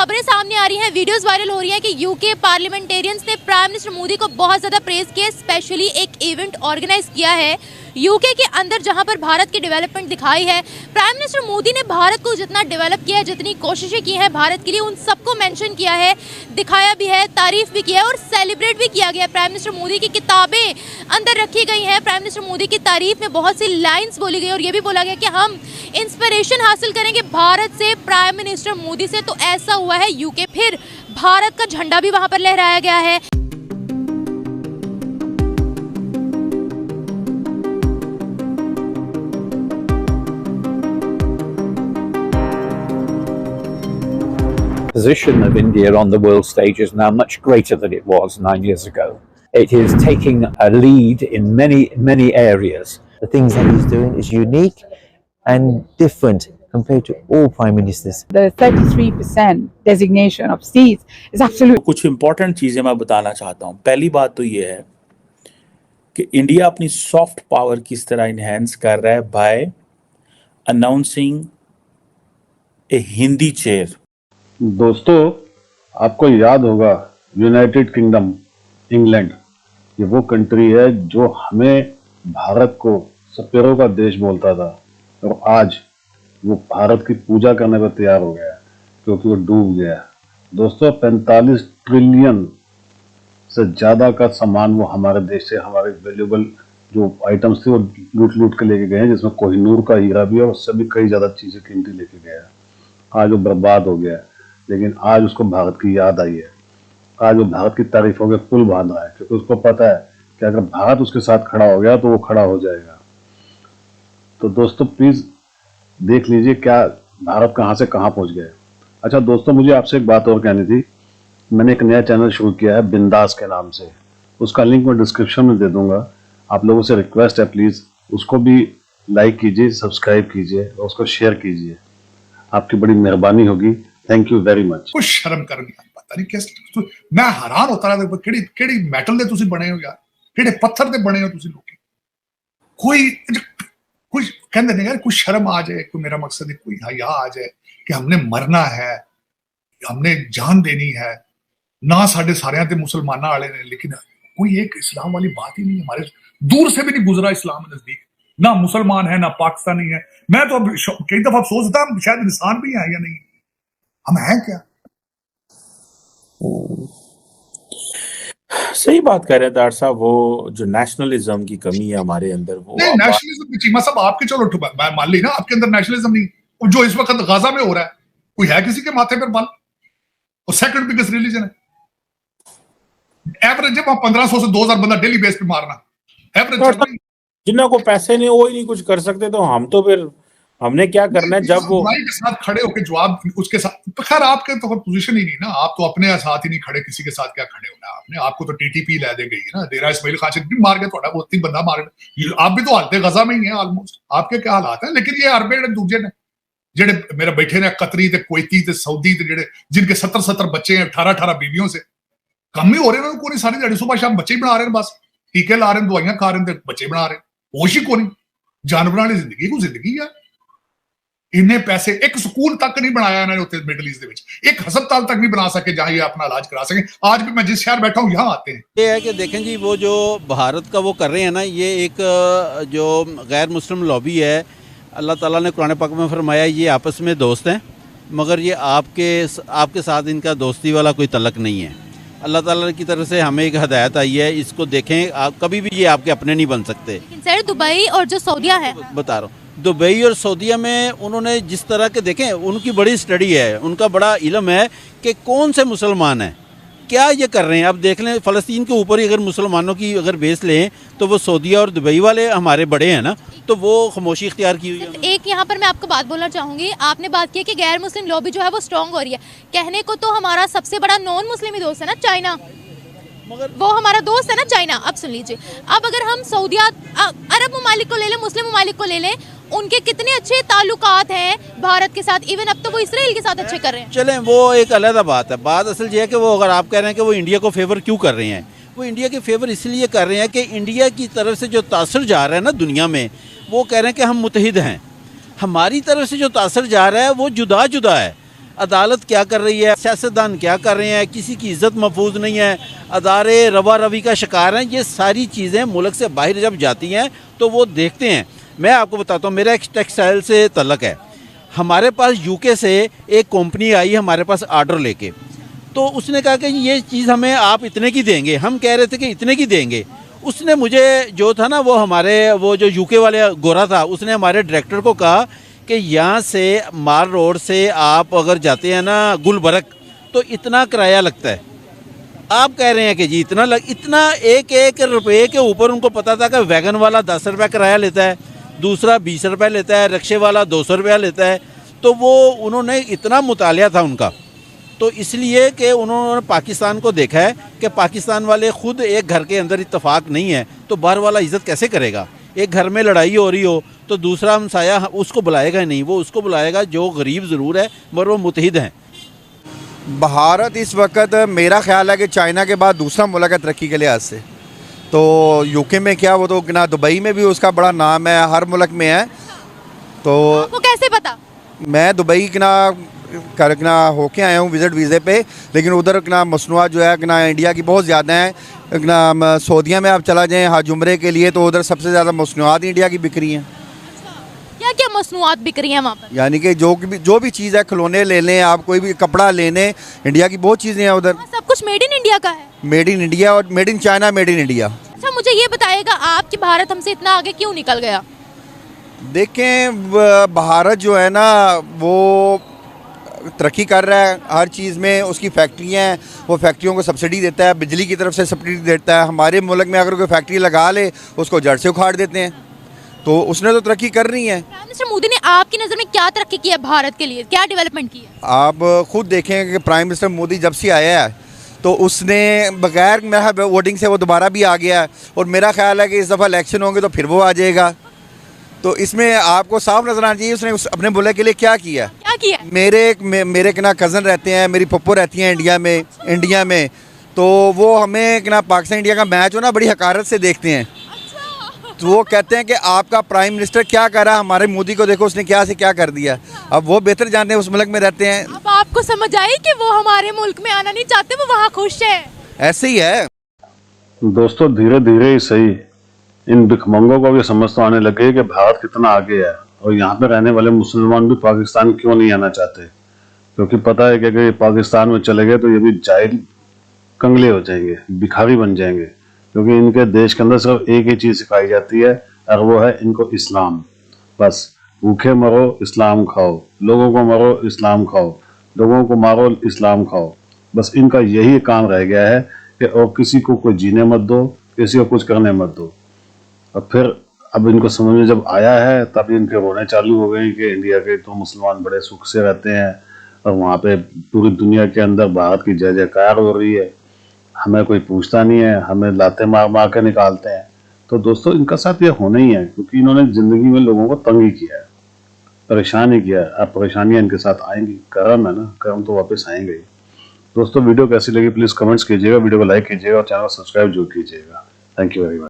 खबरें सामने आ रही हैं, वीडियोस वायरल हो रही हैं कि यूके पार्लियामेंटेरियंस ने प्राइम मिनिस्टर मोदी को बहुत ज़्यादा प्रेज किया। स्पेशली एक इवेंट ऑर्गेनाइज किया है यूके के अंदर जहां पर भारत की डेवलपमेंट दिखाई है। प्राइम मिनिस्टर मोदी ने भारत को जितना डेवलप किया है, जितनी कोशिशें की हैं भारत के लिए, उन सबको मेंशन किया है, दिखाया भी है, तारीफ भी किया है और सेलिब्रेट भी किया गया है। प्राइम मिनिस्टर मोदी की किताबें अंदर रखी गई हैं। प्राइम मिनिस्टर मोदी की तारीफ में बहुत सी लाइन्स बोली गई और ये भी बोला गया कि हम इंस्पिरेशन हासिल करेंगे भारत से, प्राइम मिनिस्टर मोदी से। तो ऐसा हुआ है यूके, फिर भारत का झंडा भी वहां पर लहराया गया है। Position of India on the world stage is now much greater than it was 9 years ago. It is taking a lead in many areas. The things that he's doing is unique and different compared to all prime ministers. The 33% designation of seats is absolutely. कुछ important चीज़ें मैं बताना चाहता हूँ। पहली बात तो ये है कि इंडिया अपनी सॉफ्ट पावर किस तरह इन्हेंस कर रहा है बाय अनाउंसिंग ए हिंदी चेयर। दोस्तों, आपको याद होगा यूनाइटेड किंगडम, इंग्लैंड, ये वो कंट्री है जो हमें भारत को सपेरों का देश बोलता था और आज वो भारत की पूजा करने पर तैयार हो गया क्योंकि वो डूब गया। दोस्तों, 45 ट्रिलियन से ज़्यादा का सामान वो हमारे देश से, हमारे वैल्यूएबल जो आइटम्स थे वो लूट के लेके गए हैं, जिसमें कोहिनूर का हीरा भी है और उससे भी कई ज़्यादा चीज़ें कीमती लेके गया। आज वो बर्बाद हो गया, लेकिन आज उसको भारत की याद आई है। आज वो भारत की तारीफों के पुल बांध रहा है क्योंकि उसको पता है कि अगर भारत उसके साथ खड़ा हो गया तो वो खड़ा हो जाएगा। तो दोस्तों, प्लीज़ देख लीजिए क्या भारत कहाँ से कहाँ पहुँच गया है। अच्छा दोस्तों, मुझे आपसे एक बात और कहनी थी। मैंने एक नया चैनल शुरू किया है बिंदास के नाम से, उसका लिंक मैं डिस्क्रिप्शन में दे दूंगा। आप लोगों से रिक्वेस्ट है, प्लीज़ उसको भी लाइक कीजिए, सब्सक्राइब कीजिए और उसको शेयर कीजिए। आपकी बड़ी मेहरबानी होगी। Thank you very much. कुछ शर्म कर नहीं, पता नहीं कैसे मैं हैरान होता रहा किहड़ी किहड़ी मैटल दे तुसी बने हो यार, किहड़े पत्थर दे बने हो तुसी लोग। कोई कहते नहीं यार, कुछ शर्म आ जाए, कोई मेरा मकसद है कोई हया आ जाए कि हमने मरना है, हमने जान देनी है ना। साढ़े सारे ते मुसलमान वाले ने, लेकिन कोई एक इस्लाम वाली बात ही नहीं। हमारे दूर से भी नहीं गुजरा इस्लाम नजदीक, ना मुसलमान है ना पाकिस्तानी है। मैं तो अब कई दफा सोचता हूं शायद इंसान भी है या नहीं, हम हैं क्या? सही बात कह रहे हैं डॉक्टर साहब, वो जो नेशनलिज्म की कमी है हमारे अंदर, वो नहीं नेशनलिज्म की चीमा साहब आपके, चलो मान ली ना आपके अंदर नेशनलिज्म नहीं, जो इस वक्त गाजा में हो रहा है, कोई है किसी के माथे पर बाल? और सेकंड बिगेस्ट रिलीजन है। एवरेज जब 1500 से 2000 बंदा डेली बेस पे मारना एवरेज। जिन्हों को पैसे नहीं वो ही नहीं कुछ कर सकते, तो हम तो फिर हमने क्या करना है जब वो के साथ खड़े होकर जवाब उसके साथ। खैर आपके तो पोजीशन ही नहीं ना, आप तो अपने साथ ही नहीं खड़े, किसी के साथ क्या खड़े होना आपने। आपको तो टीटीपी ला दे गई है ना, डेरा इस्माइल खान से मार के थोड़ा बहुत ही बंदा मार, आप भी तो हालते गजा में ही है ऑलमोस्ट। आपके क्या हालात है? लेकिन ये अरबे दूजे ने जेडे मेरे बैठे ने, कतरी ते कुवैती ते सऊदी ते जेडे जिनके 70 बच्चे हैं 18 बीवियों से, कम ही हो रहे हैं। कोई सारी दिहाड़ी सुबह शाम बच्चे ही बना रहे हैं, बस टीके ला रहे हैं, दवाइयां खा रहे हैं, बच्चे बना रहे हैं। होश ही कोनी, जानवरों वाली जिंदगी को जिंदगी है। इन्ने पैसे एक स्कूल तक नहीं बनाया इन्होंने उत्तर मिडल ईस्ट में, एक हस्पताल तक नहीं बना सके जहां ये अपना इलाज करा सके। आज भी मैं जिस शहर बैठा हूं यहां आते हैं। ये है कि देखें जी, वो जो भारत का वो कर रहे हैं ना, ये एक जो गैर मुस्लिम लॉबी है, अल्लाह ताला ने कुरान पाक में फरमाया ये आपस में दोस्त हैं, मगर ये आपके साथ इनका दोस्ती वाला कोई तल्लक नहीं है। अल्लाह ताला की तरफ से हमें एक हदायत आई है, इसको देखें। आप कभी भी ये आपके अपने नहीं बन सकते। सर दुबई और जो सऊदीया है, बता रहा हूँ, दुबई और सऊदीया में उन्होंने जिस तरह के देखें, उनकी बड़ी स्टडी है, उनका बड़ा इल्म है कि कौन से मुसलमान हैं, क्या ये कर रहे हैं। अब देख लें, फ़लस्तीन के ऊपर ही अगर मुसलमानों की अगर बेस लें तो वो सऊदीया और दुबई वाले हमारे बड़े हैं ना, तो वो खामोशी इख्तियार की हुई है। एक यहाँ पर मैं आपको बात बोलना चाहूँगी, आपने बात की कि गैर मुस्लिम लॉबी जो है वो स्ट्रॉन्ग हो रही है। कहने को तो हमारा सबसे बड़ा नॉन मुस्लिम ही दोस्त है ना, चाइना, मगर वो हमारा दोस्त है ना चाइना। अब सुन लीजिए, अब अगर हम सऊदीया अरब ममालिक को ले लें, मुस्लिम ममालिक को ले लें, उनके कितने अच्छे ताल्लुकात हैं भारत के साथ, इवन अब तो वो इसराइल के साथ अच्छे कर रहे हैं। चलें, वो एक अलग बात है। बात असल ये है कि वो अगर आप कह रहे हैं कि वो इंडिया को फेवर क्यों कर रहे हैं, वो इंडिया के फेवर इसलिए कर रहे हैं कि इंडिया की तरफ से जो तासर जा रहा है ना दुनिया में, वो कह रहे हैं कि हम मुत्तहिद हैं। हमारी तरफ से जो तासर जा रहा है वो जुदा जुदा है। अदालत क्या कर रही है, सियासतदान क्या कर रहे हैं, किसी की इज्जत महफूज नहीं है, अदारे रवा रवी का शिकार हैं। ये सारी चीज़ें मुल्क से बाहर जब जाती हैं तो वो देखते हैं। मैं आपको बताता हूँ, मेरा एक टेक्सटाइल से तल्लक है। हमारे पास यूके से एक कंपनी आई हमारे पास ऑर्डर लेके, तो उसने कहा कि ये चीज़ हमें आप इतने की देंगे। हम कह रहे थे कि इतने की देंगे। उसने मुझे जो था ना, वो हमारे वो जो यूके वाले गोरा था, उसने हमारे डायरेक्टर को कहा कि यहाँ से मार रोड से आप अगर जाते हैं ना गुलबर्ग तो इतना किराया लगता है। आप कह रहे हैं कि जी इतना एक एक रुपये के ऊपर उनको पता था कि वैगन वाला 10 रुपये किराया लेता है, दूसरा 20 रुपये लेता है, रिक्शे वाला 200 रुपया लेता है। तो वो उन्होंने इतना मुतालिया था उनका, तो इसलिए कि उन्होंने पाकिस्तान को देखा है कि पाकिस्तान वाले ख़ुद एक घर के अंदर इत्तेफाक नहीं है तो बाहर वाला इज़्ज़त कैसे करेगा। एक घर में लड़ाई हो रही हो तो दूसरा हमसाया उसको बुलाएगा नहीं, वो उसको बुलाएगा जो गरीब ज़रूर है मगर वो मुतहिद हैं। भारत इस वक्त मेरा ख्याल है कि चाइना के बाद दूसरा मुल्क है तरक्की के लिहाज से। तो यूके में क्या, वो तो ना दुबई में भी उसका बड़ा नाम है, हर मुल्क में है। तो आपको कैसे पता? मैं दुबई करना होके आया हूँ विज़िट वीज़े पे, लेकिन उधर मसनूआत जो है इंडिया की बहुत ज़्यादा है। सऊदीया में आप चला जाएँ हज उम्रे के लिए तो उधर सबसे ज़्यादा मसनूआत इंडिया की बिक रही हैं। क्या क्या मसनूआत बिक रही हैं वहाँ पर? यानी कि जो भी चीज़ है, खिलौने ले लें आप, कोई भी कपड़ा ले लें, इंडिया की बहुत चीज़ें हैं उधर। सब कुछ मेड इन इंडिया का है। मेड इन इंडिया और made in China, made in India. अच्छा, मुझे ये बताइएगा आपकी भारत हमसे इतना आगे क्यों निकल गया? देखें, भारत जो है ना वो तरक्की कर रहा है हर चीज़ में। उसकी फैक्ट्रियाँ हैं, वो फैक्ट्रियों को सब्सिडी देता है, बिजली की तरफ से सब्सिडी देता है। हमारे मुल्क में अगर कोई फैक्ट्री लगा ले उसको जड़ से उखाड़ देते हैं, तो उसने तो तरक्की कर रही है। प्राइम मिनिस्टर मोदी ने आपकी नज़र में क्या तरक्की की है भारत के लिए, क्या डेवलपमेंट की है? आप खुद देखें कि प्राइम मिनिस्टर मोदी जब से आया है तो उसने बगैर मेरा वोटिंग से वो दोबारा भी आ गया है, और मेरा ख्याल है कि इस दफ़ा इलेक्शन होंगे तो फिर वो आ जाएगा। तो इसमें आपको साफ नजर आना चाहिए उसने अपने मुल्क के लिए क्या किया। क्या किया? मेरे कज़न रहते हैं, मेरी पप्पो रहती हैं इंडिया में, तो वो हमें पाकिस्तान इंडिया का मैच हो ना बड़ी हकारत से देखते हैं। तो वो कहते हैं कि आपका प्राइम मिनिस्टर क्या कर रहा है, हमारे मोदी को देखो उसने क्या से क्या कर दिया। अब वो बेहतर जानते हैं, उस मुल्क में रहते हैं। अब आपको समझ आई कि वो हमारे मुल्क में आना नहीं चाहते, वो वहाँ खुश है। ऐसे ही है दोस्तों, धीरे धीरे ही सही इन भिखमंगों को भी समझ तो आने लगे कि भारत कितना आगे है, और यहाँ पे रहने वाले मुसलमान भी पाकिस्तान क्यों नहीं आना चाहते, क्योंकि पता है कि अगर ये पाकिस्तान में चले गए तो ये भी जाहिल कंगले हो जाएंगे, भिखारी बन जाएंगे, क्योंकि इनके देश के अंदर सिर्फ एक ही चीज़ सिखाई जाती है और वो है इनको इस्लाम। बस भूखे मरो इस्लाम खाओ, लोगों को मरो इस्लाम खाओ, लोगों को मारो इस्लाम खाओ। बस इनका यही काम रह गया है कि और किसी को कोई जीने मत दो, किसी को कुछ करने मत दो। और फिर अब इनको समझ में जब आया है तब इनके रोने चालू हो गए कि इंडिया के तो मुसलमान बड़े सुख से रहते हैं और वहाँ पे पूरी दुनिया के अंदर भारत की जय जयकार हो रही है, हमें कोई पूछता नहीं है, हमें लाते मार मार के निकालते हैं। तो दोस्तों, इनका साथ ये होना ही है, क्योंकि इन्होंने ज़िंदगी में लोगों को तंग ही किया है, परेशान ही किया है। अब परेशानियाँ इनके साथ आएंगी, कर्म है ना, कर्म तो वापस आएंगे ही। दोस्तों, वीडियो कैसी लगी प्लीज़ कमेंट्स कीजिएगा, वीडियो को लाइक कीजिएगा और चैनल को सब्सक्राइब जरूर कीजिएगा। Thank you very much.